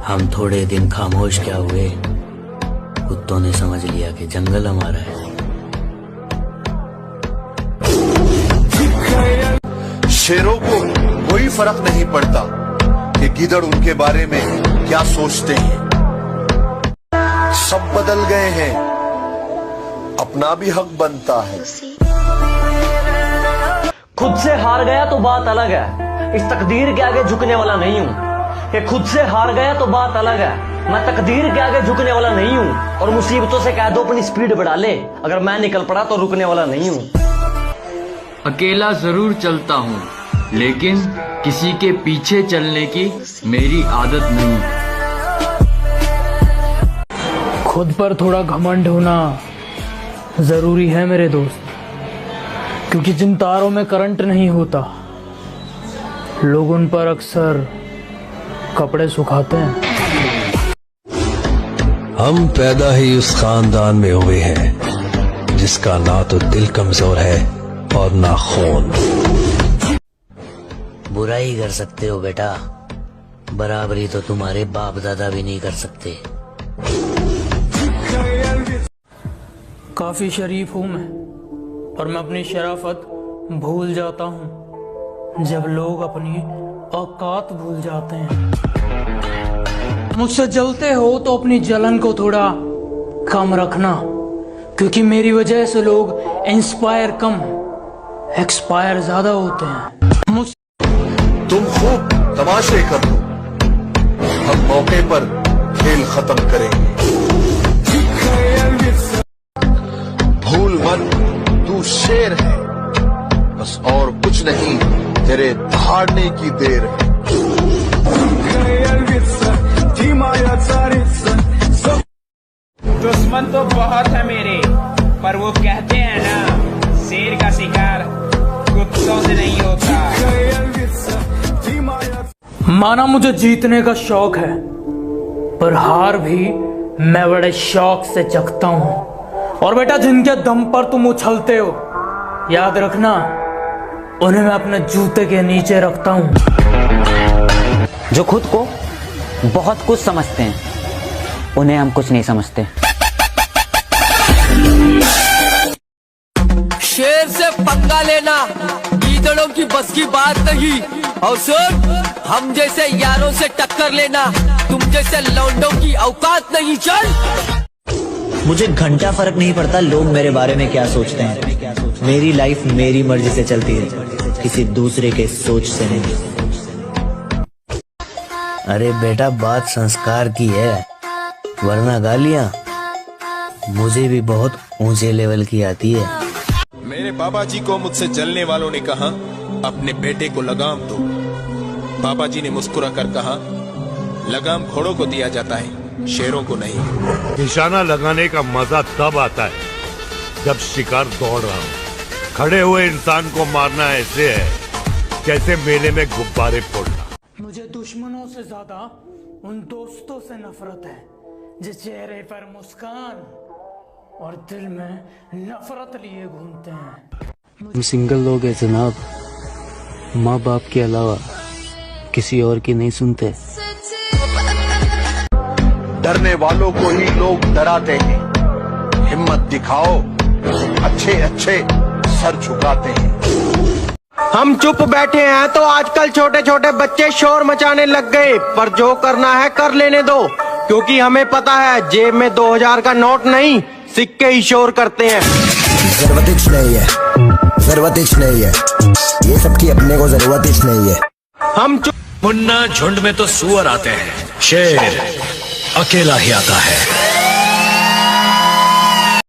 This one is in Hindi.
हम थोड़े दिन खामोश क्या हुए, कुत्तों ने समझ लिया कि जंगल हमारा है। शेरों को कोई फर्क नहीं पड़ता कि गिदड़ उनके बारे में क्या सोचते हैं। सब बदल गए हैं, अपना भी हक बनता है। खुद से हार गया तो बात अलग है, इस तकदीर के आगे झुकने वाला नहीं हूँ। कि खुद से हार गया तो बात अलग है, मैं तकदीर के आगे झुकने वाला नहीं हूँ। और मुसीबतों से कह दो अपनी स्पीड बढ़ा ले, अगर मैं निकल पड़ा तो रुकने वाला नहीं हूँ। अकेला जरूर चलता हूँ, लेकिन किसी के पीछे चलने की मेरी आदत नहीं। खुद पर थोड़ा घमंड होना जरूरी है मेरे दोस्त, क्योंकि जिन तारों में करंट नहीं होता, लोग उन पर अक्सर कपड़े सुखाते हैं। हम पैदा ही उस खानदान में हुए हैं जिसका ना तो दिल कमजोर है और ना खून। बुराई कर सकते हो बेटा, बराबरी तो तुम्हारे बाप दादा भी नहीं कर सकते। काफी शरीफ हूं मैं, और मैं अपनी शराफत भूल जाता हूं जब लोग अपनी औकात भूल जाते हैं। मुझसे जलते हो तो अपनी जलन को थोड़ा कम रखना, क्योंकि मेरी वजह से लोग इंस्पायर कम एक्सपायर ज्यादा होते हैं। तुम खूब तमाशे कर लो, हम मौके पर खेल खत्म करेंगे। भूल मत, तू शेर है, बस और कुछ नहीं, तेरे दहाड़ने की देर है। दुश्मन तो बहुत है मेरे, पर वो कहते हैं ना, शेर का शिकार कुत्तों से नहीं होता। माना मुझे जीतने का शौक है, पर हार भी मैं बड़े शौक से चखता हूँ। और बेटा, जिनके दम पर तुम उछलते हो, याद रखना, उन्हें मैं अपने जूते के नीचे रखता हूँ। जो खुद को बहुत कुछ समझते हैं, उन्हें हम कुछ नहीं समझते। शेर से पंगा लेना गीदड़ों की बस की बात नहीं। और सुन, हम जैसे यारों से टक्कर लेना तुम जैसे लौंडों की औकात नहीं। चल, मुझे घंटा फर्क नहीं पड़ता लोग मेरे बारे में क्या सोचते हैं। मेरी लाइफ मेरी मर्जी से चलती है, किसी दूसरे के सोच से नहीं। अरे बेटा, बात संस्कार की है, वरना गालियां मुझे भी बहुत ऊंचे लेवल की आती है। मेरे बाबा जी को मुझसे जलने वालों ने कहा, अपने बेटे को लगाम दो। बाबा जी ने मुस्कुरा कर कहा, लगाम घोड़ों को दिया जाता है, शेरों को नहीं। निशाना लगाने का मजा तब आता है जब शिकार दौड़ रहा हो। खड़े हुए इंसान को मारना ऐसे है जैसे मेले में गुब्बारे फोड़ना। मुझे दुश्मनों से ज्यादा उन दोस्तों से नफरत है जिस चेहरे पर मुस्कान और दिल में नफरत लिए घूमते हैं। हम सिंगल लोग हैं जनाब, माँ बाप के अलावा किसी और की नहीं सुनते। डरने वालों को ही लोग डराते हैं, हिम्मत दिखाओ, अच्छे अच्छे सर झुकाते हैं। हम चुप बैठे हैं तो आजकल छोटे छोटे बच्चे शोर मचाने लग गए, पर जो करना है कर लेने दो, क्योंकि हमें पता है जेब में 2000 का नोट नहीं, सिक्के ही शोर करते हैं। जरूरत नहीं है, जरूरत नहीं है, ये सबकी अपने को जरूरत नहीं है। हम मुन्ना झुंड में तो सुअर आते हैं, शेर अकेला ही आता है।